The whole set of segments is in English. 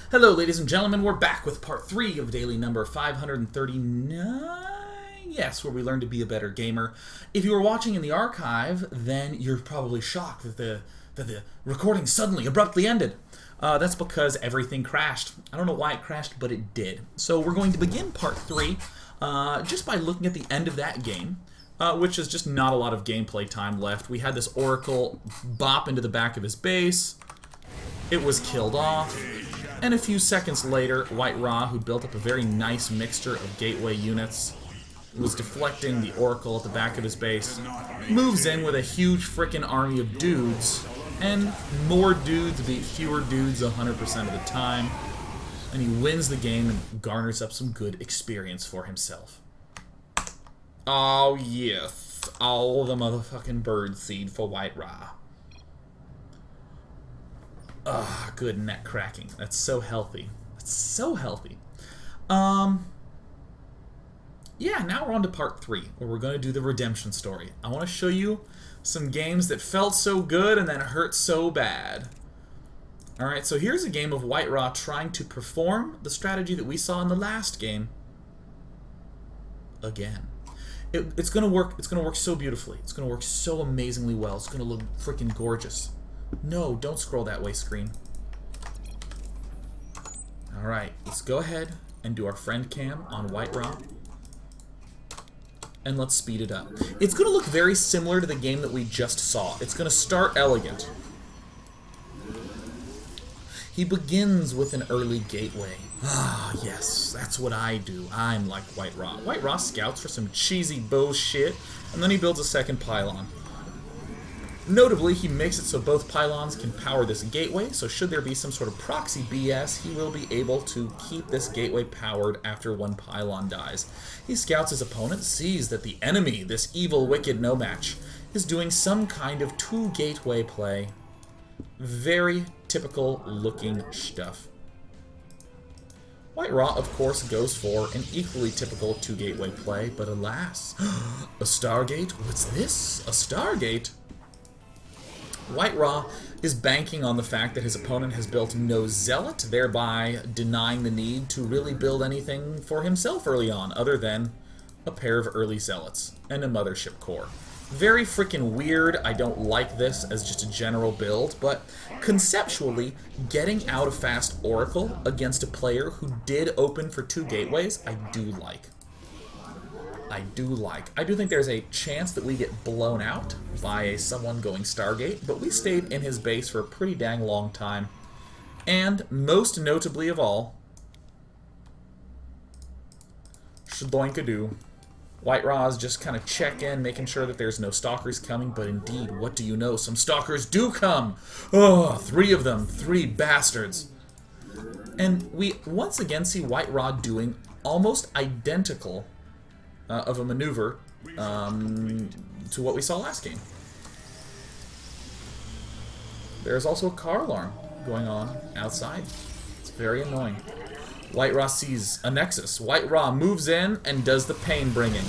Hello, ladies and gentlemen. We're back with part 3 of daily number 539. Yes, where we learn to be a better gamer. If you were watching in the archive, then you're probably shocked that the recording suddenly, abruptly ended. That's because everything crashed. I don't know why it crashed, but it did. So we're going to begin part 3 just by looking at the end of that game, which is just not a lot of gameplay time left. We had this Oracle bop into the back of his base. It was killed off. And a few seconds later, White Ra, who built up a very nice mixture of gateway units, was deflecting the Oracle at the back of his base, moves in with a huge frickin' army of dudes, and more dudes beat fewer dudes 100% of the time, and he wins the game and garners up some good experience for himself. Oh yes, all the motherfucking bird seed for White Ra. Ah, good neck cracking. That's so healthy. That's so healthy. Yeah, now we're on to part 3, where we're going to do the redemption story. I want to show you some games that felt so good and then hurt so bad. Alright, so here's a game of White Ra trying to perform the strategy that we saw in the last game. Again. It's going to work. It's going to work so beautifully. It's going to work so amazingly well. It's going to look freaking gorgeous. No, don't scroll that way, screen. Alright, let's go ahead and do our friend cam on White Ra. And let's speed it up. It's going to look very similar to the game that we just saw. It's going to start elegant. He begins with an early gateway. Ah, yes, that's what I do. I'm like White Ra. White Ra scouts for some cheesy bullshit, and then he builds a second pylon. Notably, he makes it so both pylons can power this gateway, so should there be some sort of proxy BS, he will be able to keep this gateway powered after one pylon dies. He scouts his opponent, sees that the enemy, this evil, wicked no-match, is doing some kind of two-gateway play. Very typical looking stuff. White Ra, of course, goes for an equally typical two-gateway play, but alas, a Stargate? What's this? A Stargate? White Ra is banking on the fact that his opponent has built no Zealot, thereby denying the need to really build anything for himself early on, other than a pair of early Zealots and a mothership core. Very freaking weird. I don't like this as just a general build, but conceptually, getting out a fast Oracle against a player who did open for two gateways, I do like. I do think there's a chance that we get blown out by someone going Stargate, but we stayed in his base for a pretty dang long time. And, most notably of all, shadoinkadoo. White Ra's just kind of check in, making sure that there's no stalkers coming, but indeed, what do you know? Some stalkers do come! Oh, 3 of them. 3 bastards. And we once again see White Ra doing almost identical of a maneuver to what we saw last game. There's also a car alarm going on outside. It's very annoying. White Ra sees a Nexus. White Ra moves in and does the pain bringing.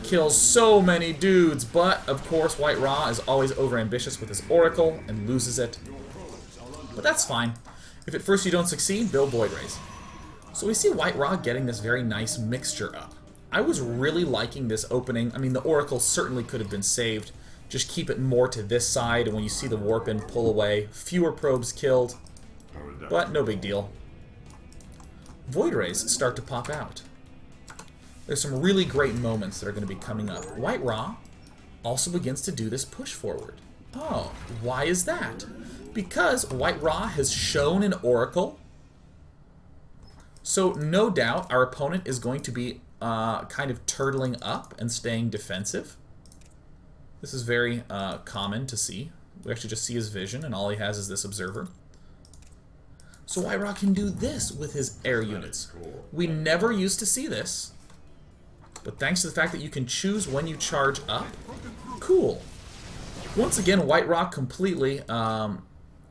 Kills so many dudes, but of course White Ra is always overambitious with his Oracle and loses it. But that's fine. If at first you don't succeed, build Void Rays. So we see White Ra getting this very nice mixture up. I was really liking this opening. I mean, the Oracle certainly could have been saved. Just keep it more to this side, and when you see the warp in, pull away. Fewer probes killed, but no big deal. Void Rays start to pop out. There's some really great moments that are going to be coming up. White Ra also begins to do this push forward. Oh, why is that? Because White Ra has shown an Oracle. So no doubt our opponent is going to be kind of turtling up and staying defensive. This is very common to see. We actually just see his vision, and all he has is this observer. So White Ra can do this with his air units. We never used to see this, but thanks to the fact that you can choose when you charge up, cool. Once again, White Ra completely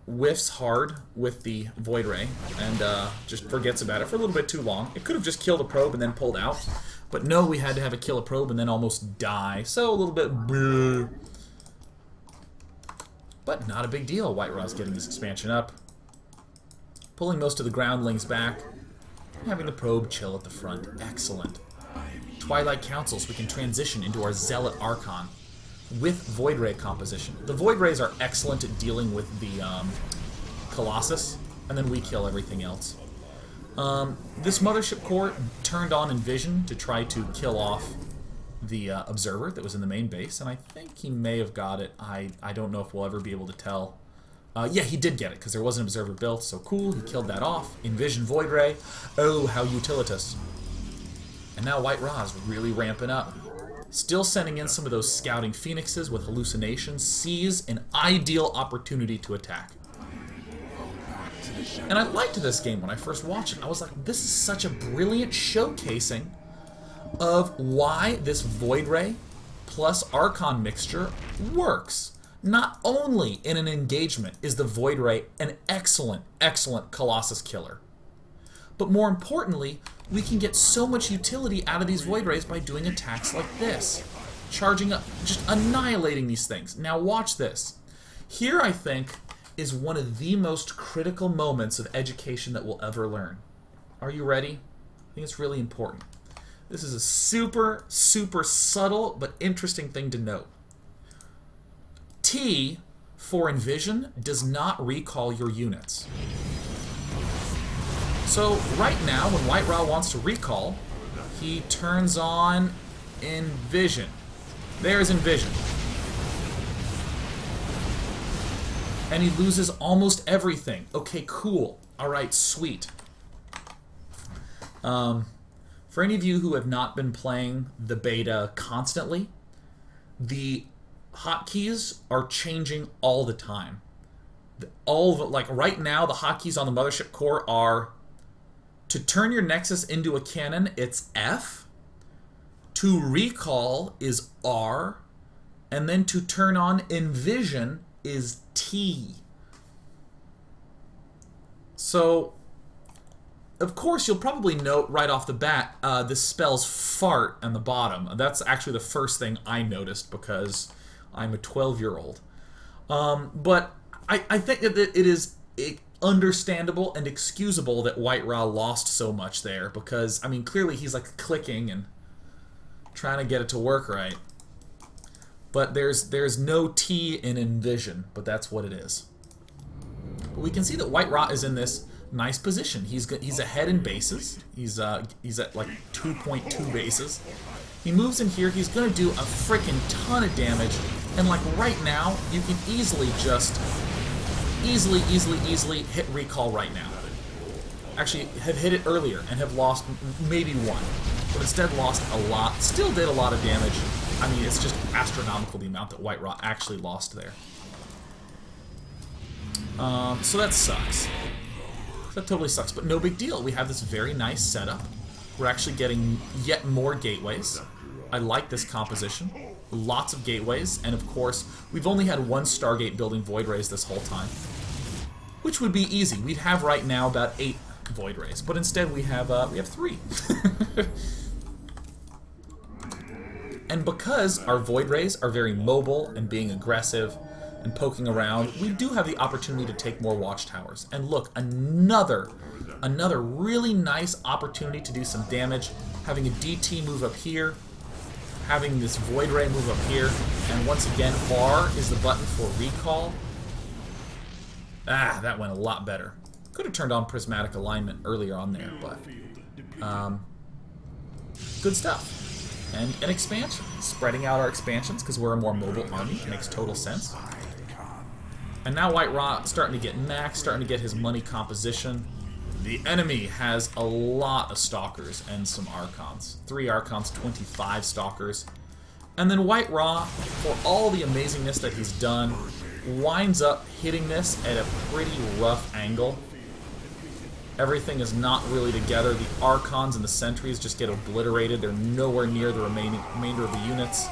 whiffs hard with the Void Ray and just forgets about it for a little bit too long. It could have just killed a probe and then pulled out, but no, we had to have it kill a probe and then almost die, so a little bit bleh. But not a big deal. White Ra's getting his expansion up. Pulling most of the groundlings back. Having the probe chill at the front. Excellent. Twilight Councils, we can transition into our Zealot Archon with Void Ray composition. The Void Rays are excellent at dealing with the Colossus, and then we kill everything else. This Mothership core turned on Envision to try to kill off the Observer that was in the main base, and I think he may have got it. I don't know if we'll ever be able to tell. Yeah, he did get it, because there was an Observer built, so cool, he killed that off. Envision Void Ray. Oh, how utilitous. And now White Ra is really ramping up. Still sending in some of those scouting phoenixes with hallucinations, sees an ideal opportunity to attack. And I liked this game when I first watched it. I was like, this is such a brilliant showcasing of why this Void Ray plus Archon mixture works. Not only in an engagement is the Void Ray an excellent, excellent Colossus killer, but more importantly, we can get so much utility out of these Void Rays by doing attacks like this. Charging up, just annihilating these things. Now watch this. Here, I think, is one of the most critical moments of education that we'll ever learn. Are you ready? I think it's really important. This is a super, super subtle but interesting thing to note. T for Envision does not recall your units. So right now, when White Ra wants to recall, he turns on Envision. There's Envision. And he loses almost everything. Okay, cool. Alright, sweet. For any of you who have not been playing the beta constantly, the hotkeys are changing all the time. Like right now, the hotkeys on the Mothership core are: to turn your Nexus into a cannon, it's F. To recall is R. And then to turn on Envision is T. So, of course, you'll probably note right off the bat, this spells fart on the bottom. That's actually the first thing I noticed because I'm a 12-year-old. But I think that it is understandable and excusable that White Ra lost so much there because, I mean, clearly he's like clicking and trying to get it to work right. But there's no T in Envision, but that's what it is. But we can see that White Ra is in this nice position. He's ahead in bases. He's at like 2.2 bases. He moves in here. He's going to do a freaking ton of damage. And like right now, you can easily hit recall right now. Actually, have hit it earlier and have lost maybe one, but instead lost a lot. Still did a lot of damage. I mean, it's just astronomical the amount that White Ra actually lost there. So that sucks. That totally sucks, but no big deal. We have this very nice setup. We're actually getting yet more gateways. I like this composition. Lots of gateways, and of course, we've only had one Stargate building Void Rays this whole time, which would be easy. We'd have right now about 8 Void Rays, but instead we have 3. And because our Void Rays are very mobile and being aggressive and poking around, we do have the opportunity to take more watchtowers. And look, another really nice opportunity to do some damage, having a DT move up here, having this Void Ray move up here, and once again, R is the button for recall. Ah, that went a lot better. Could have turned on prismatic alignment earlier on there, but good stuff. And an expansion. Spreading out our expansions because we're a more mobile army. Makes total sense. And now White Ra starting to get max, starting to get his money composition. The enemy has a lot of Stalkers and some Archons. 3 Archons, 25 Stalkers. And then White Ra, for all the amazingness that he's done, winds up hitting this at a pretty rough angle. Everything is not really together. The Archons and the Sentries just get obliterated. They're nowhere near the remainder of the units.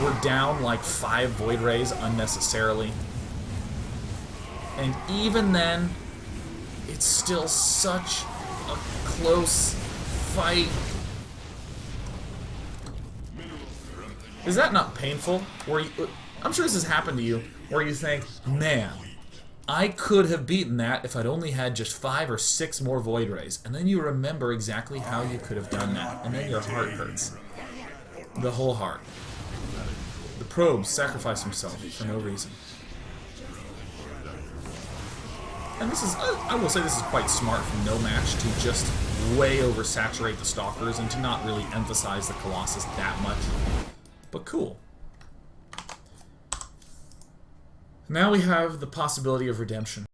We're down like 5 Void Rays unnecessarily. And even then, it's still such a close fight. Is that not painful? I'm sure this has happened to you, where you think, man, I could have beaten that if I'd only had just 5 or 6 more Void Rays. And then you remember exactly how you could have done that. And then your heart hurts. The whole heart. The probes sacrifice himself for no reason. And this is, I will say this is quite smart from No Match to just way oversaturate the Stalkers and to not really emphasize the Colossus that much. But cool. Now we have the possibility of redemption.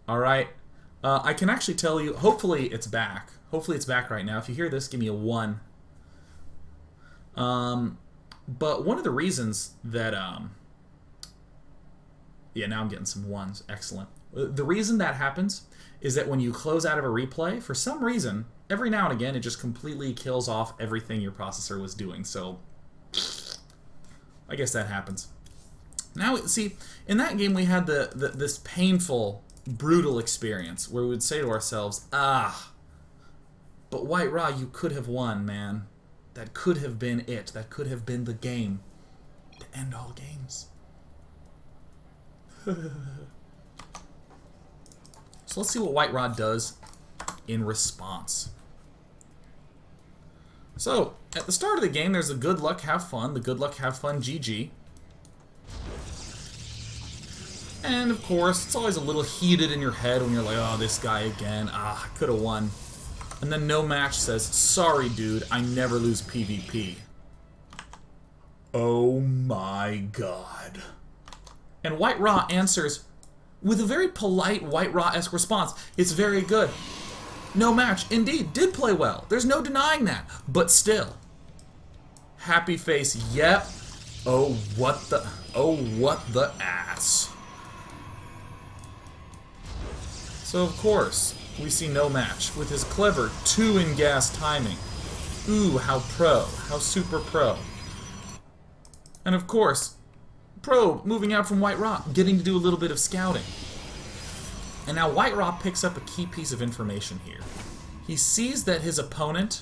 Alright, I can actually tell you, hopefully it's back. Hopefully it's back right now. If you hear this, give me a 1. But one of the reasons that, yeah, now I'm getting some 1s. Excellent. The reason that happens is that when you close out of a replay, for some reason, every now and again, it just completely kills off everything your processor was doing. So, I guess that happens. Now, see, in that game, we had this painful, brutal experience where we would say to ourselves, ah, but White Ra, you could have won, man. That could have been it. That could have been the game to end all games. So let's see what White Ra does in response. So, at the start of the game, there's the good luck, have fun, the good luck, have fun, GG. And, of course, it's always a little heated in your head when you're like, oh, this guy again, ah, I could have won. And then No Match says, sorry, dude, I never lose PvP. Oh my god. And White Ra answers with a very polite White Ra-esque response. It's very good. No Match, indeed, did play well. There's no denying that. But still. Happy face, yep. Oh, what the ass. So, of course, we see No Match with his clever 2-in-gas timing. Ooh, how pro. How super pro. And of course, Probe moving out from White Ra, getting to do a little bit of scouting. And now White Ra picks up a key piece of information here. He sees that his opponent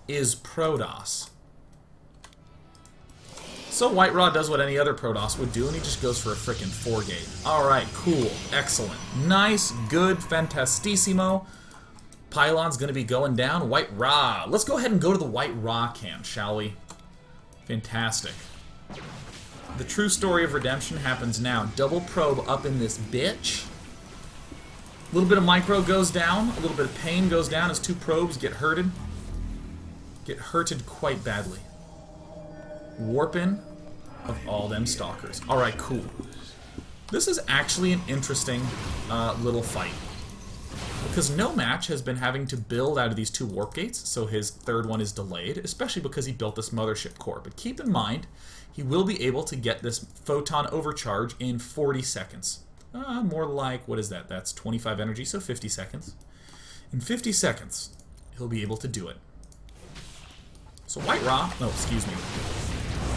is Protoss. So White Ra does what any other Protoss would do, and he just goes for a frickin' 4-gate. Alright, cool, excellent. Nice, good, fantastissimo. Pylon's gonna be going down. White Ra. Let's go ahead and go to the White Ra camp, shall we? Fantastic. The true story of redemption happens now. Double probe up in this bitch. A little bit of micro goes down. A little bit of pain goes down as 2 probes get hurted. Get hurted quite badly. Warping of all them stalkers. Alright, cool. This is actually an interesting little fight. Because No Match has been having to build out of these 2 warp gates, so his 3rd one is delayed, especially because he built this mothership core. But keep in mind, he will be able to get this photon overcharge in 40 seconds. More like, what is that? That's 25 energy, so 50 seconds. In 50 seconds, he'll be able to do it. So White Ra, no, excuse me.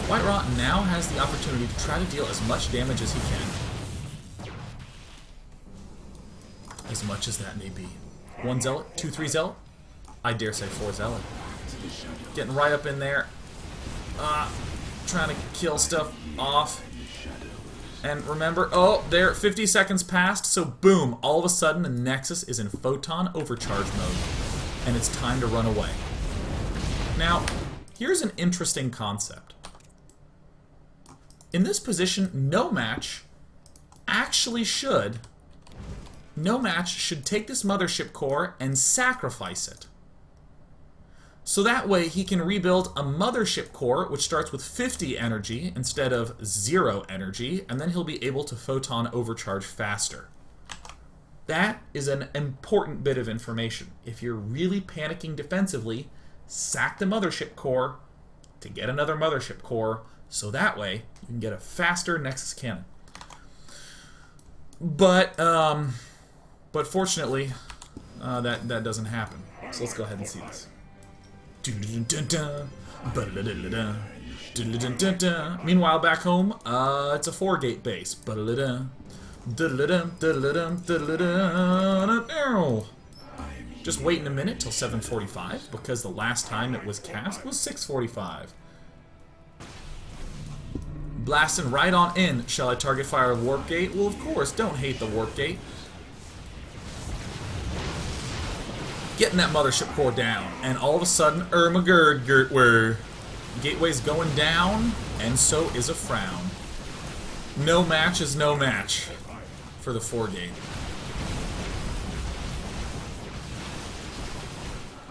White Ra now has the opportunity to try to deal as much damage as he can. As much as that may be. 1 Zealot, 2, 3 Zealot. I dare say 4 Zealot. Getting right up in there. Trying to kill stuff off. And remember, oh, there, 50 seconds passed, so boom, all of a sudden the Nexus is in photon overcharge mode. And it's time to run away. Now, here's an interesting concept. In this position, No Match should take this mothership core and sacrifice it. So that way he can rebuild a mothership core which starts with 50 energy instead of 0 energy, and then he'll be able to photon overcharge faster. That is an important bit of information. If you're really panicking defensively, sack the mothership core to get another mothership core, so that way you can get a faster Nexus cannon. But fortunately, that doesn't happen. So let's go ahead and see this. Meanwhile, back home, it's a 4-gate base. Just waiting a minute till 7:45 because the last time it was cast was 6:45. Blasting right on in. Shall I target fire a warp gate? Well, of course. Don't hate the warp gate. Getting that mothership core down, and all of a sudden, Ermagerd Gateway's going down, and so is a frown. No match is no match for the 4-gate.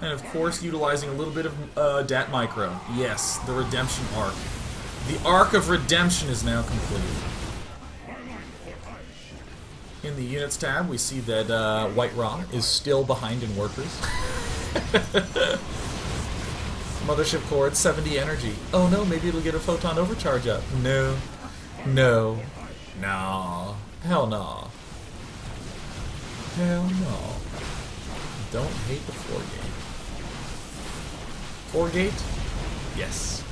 And of course, utilizing a little bit of Dat Micro. Yes, the redemption arc. The arc of redemption is now complete. In the units tab, we see that White Raw is still behind in workers. Mothership core at 70 energy. Oh no, maybe it'll get a photon overcharge up. No. No. No. Hell no. Hell no. Don't hate the 4-gate. 4-gate? Yes.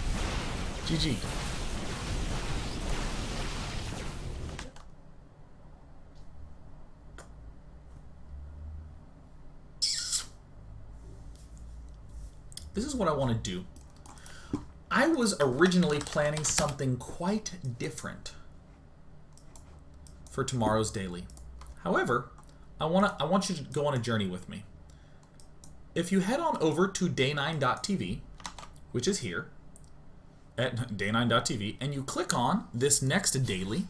GG. This is what I want to do. I was originally planning something quite different for tomorrow's daily. However, I want you to go on a journey with me. If you head on over to day9.tv, which is here at day9.tv, and you click on this next daily,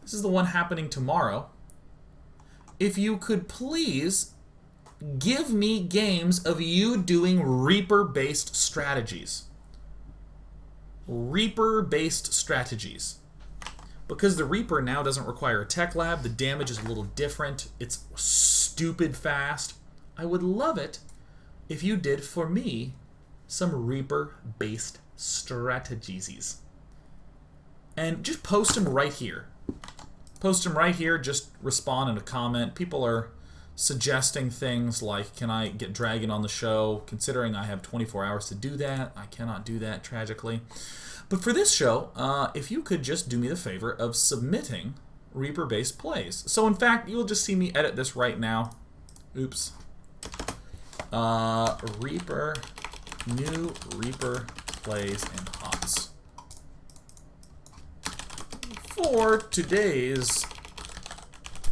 this is the one happening tomorrow. If you could please give me games of you doing Reaper-based strategies. Reaper-based strategies. Because the Reaper now doesn't require a tech lab, the damage is a little different, it's stupid fast. I would love it if you did, for me, some Reaper-based strategies. And just post them right here. Post them right here, just respond in a comment. People are suggesting things like, can I get Dragon on the show? Considering I have 24 hours to do that, I cannot do that, tragically. But for this show, if you could just do me the favor of submitting Reaper-based plays. So in fact, you'll just see me edit this right now. Oops. Reaper, new Reaper plays in HotS. For today's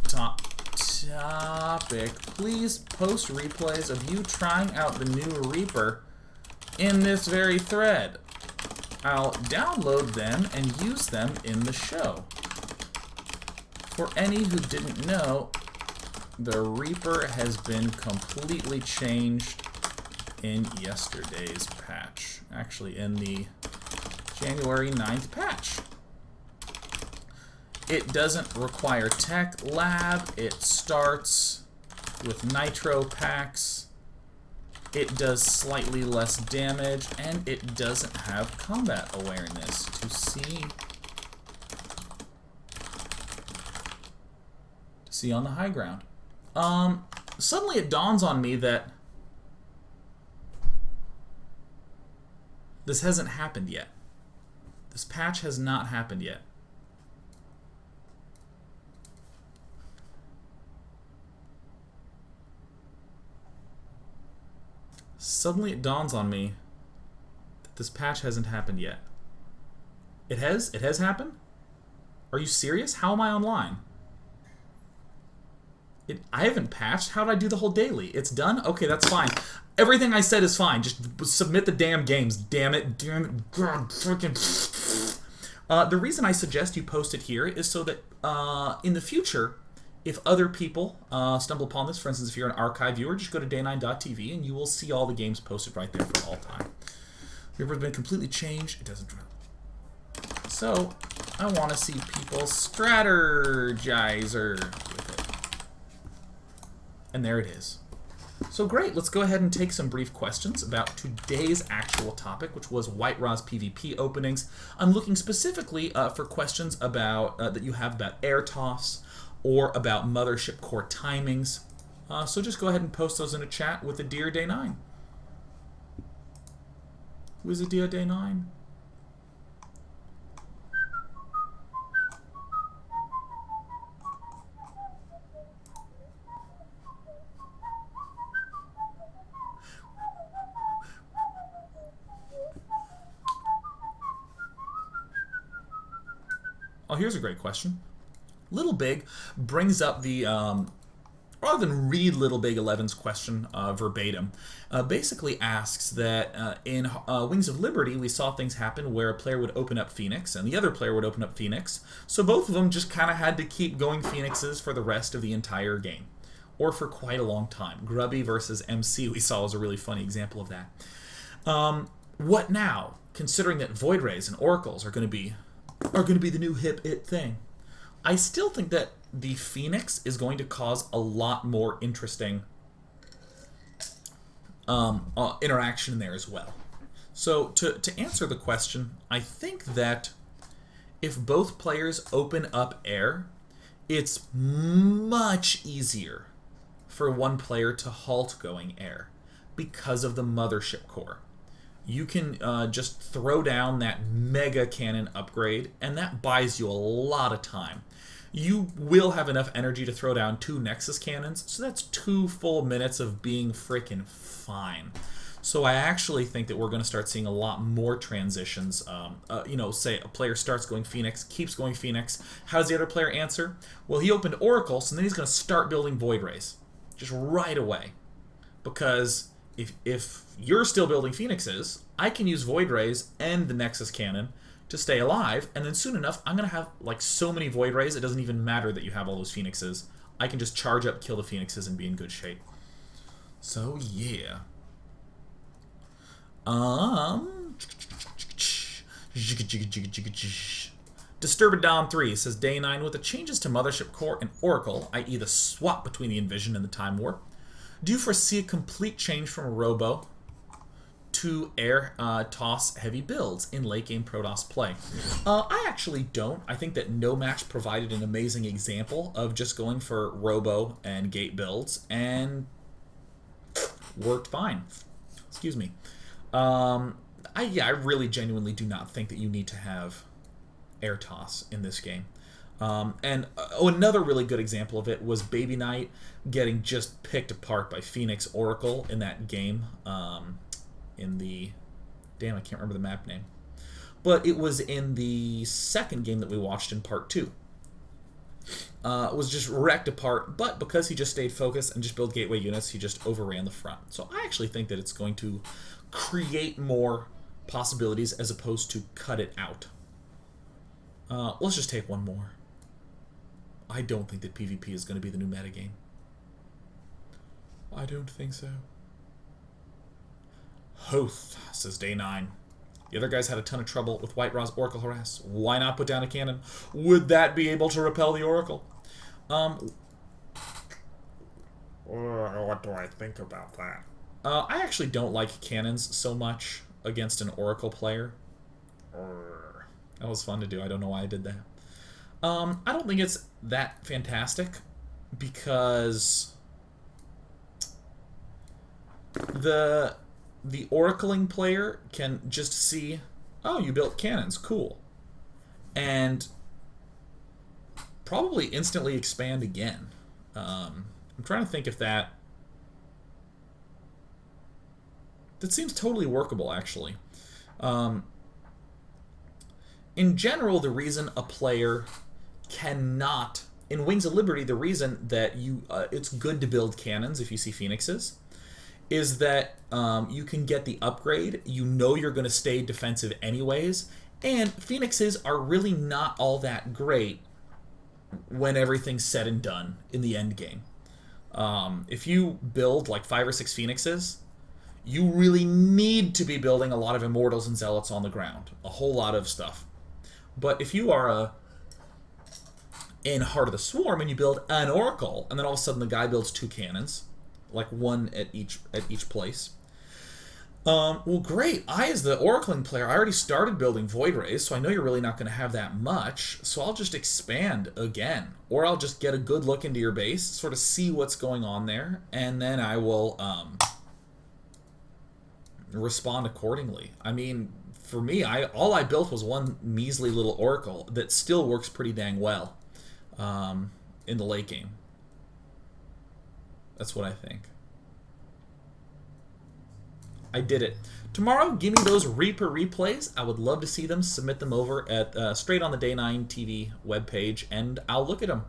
topic, please post replays of you trying out the new Reaper in this very thread. I'll download them and use them in the show. For any who didn't know, the Reaper has been completely changed in yesterday's patch. Actually, in the January 9th patch. It doesn't require tech lab. It starts with nitro packs. It does slightly less damage, and it doesn't have combat awareness to see on the high ground. Suddenly it dawns on me that this hasn't happened yet. This patch has not happened yet. Suddenly it dawns on me that this patch hasn't happened yet. It has? It has happened? Are you serious? How am I online? I haven't patched. How did I do the whole daily? It's done? Okay, that's fine. Everything I said is fine. Just submit the damn games. Damn it. Damn it. God, freaking. The reason I suggest you post it here is so that in the future, if other people stumble upon this, for instance, if you're an archive viewer, just go to day9.tv and you will see all the games posted right there for all time. Reaper's been completely changed. It doesn't. So, I want to see people strategizer with it. And there it is. So great, let's go ahead and take some brief questions about today's actual topic, which was White Raw's PvP openings. I'm looking specifically for questions about that you have about air toss or about mothership core timings. So just go ahead and post those in a chat with the Dear Day 9. Who is the Dear Day 9? here's a great question. Little Big brings up the, rather than read Little Big 11's question verbatim, basically asks that in Wings of Liberty, we saw things happen where a player would open up Phoenix and the other player would open up Phoenix. So both of them just kind of had to keep going Phoenixes for the rest of the entire game, or for quite a long time. Grubby versus MC we saw was a really funny example of that. What now? Considering that Void Rays and Oracles are going to be the new hip it thing. I still think that the Phoenix is going to cause a lot more interesting interaction there as well. So to answer the question, I think that if both players open up air, it's much easier for one player to halt going air because of the mothership core. You can just throw down that mega cannon upgrade, and that buys you a lot of time. You will have enough energy to throw down 2 Nexus cannons, so that's 2 full minutes of being freaking fine. So I actually think that we're going to start seeing a lot more transitions. Say a player starts going Phoenix, keeps going Phoenix. How does the other player answer? Well, he opened Oracle, so then he's going to start building Void Rays. Just right away. Because if you're still building Phoenixes, I can use Void Rays and the Nexus cannon to stay alive, and then soon enough, I'm going to have like so many Void Rays, it doesn't even matter that you have all those Phoenixes. I can just charge up, kill the Phoenixes, and be in good shape. So, yeah. Disturbed Dom 3 says, Day 9, with the changes to Mothership Core and Oracle, i.e. the swap between the Envision and the Time Warp, do you foresee a complete change from Robo to air toss heavy builds in late game Protoss play? I actually don't. I think that No Match provided an amazing example of just going for Robo and gate builds and worked fine. Excuse me. I really genuinely do not think that you need to have air toss in this game. Another really good example of it was BabyKnight getting just picked apart by Phoenix Oracle in that game. In the... Damn, I can't remember the map name. But it was in the second game that we watched in part 2. It was just wrecked apart, but because he just stayed focused and just built gateway units, he just overran the front. So I actually think that it's going to create more possibilities as opposed to cut it out. Let's just take one more. I don't think that PvP is going to be the new metagame. I don't think so. HotS says, Day 9. The other guys had a ton of trouble with White Raw's Oracle Harass. Why not put down a cannon? Would that be able to repel the Oracle? What do I think about that? I actually don't like cannons so much against an Oracle player. That was fun to do. I don't know why I did that. I don't think it's that fantastic because the oracling player can just see, oh, you built cannons, cool, and probably instantly expand again. I'm trying to think if that seems totally workable, actually. In general, the reason a player cannot... In Wings of Liberty, the reason that it's good to build cannons if you see Phoenixes is that you can get the upgrade. You know you're going to stay defensive anyways. And Phoenixes are really not all that great when everything's said and done in the end game. If you build like 5 or 6 Phoenixes, you really need to be building a lot of Immortals and Zealots on the ground. A whole lot of stuff. But if you are in Heart of the Swarm and you build an Oracle, and then all of a sudden the guy builds 2 cannons, like one at each place. Well, great. I, as the Oracling player, I already started building Void Rays, so I know you're really not going to have that much, so I'll just expand again. Or I'll just get a good look into your base, sort of see what's going on there, and then I will respond accordingly. I mean, for me, all I built was one measly little Oracle that still works pretty dang well in the late game. That's what I think. I did it. Tomorrow, give me those Reaper replays. I would love to see them. Submit them over at straight on the Day 9 TV webpage, and I'll look at them.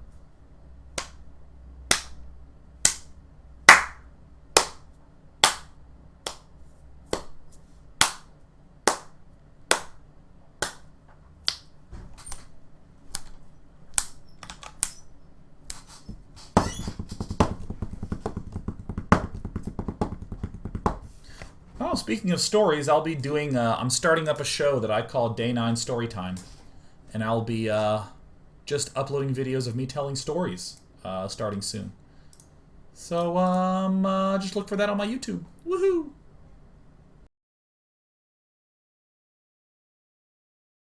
Oh, speaking of stories, I'll be doing, I'm starting up a show that I call Day 9 Storytime. And I'll be just uploading videos of me telling stories starting soon. So, just look for that on my YouTube. Woohoo!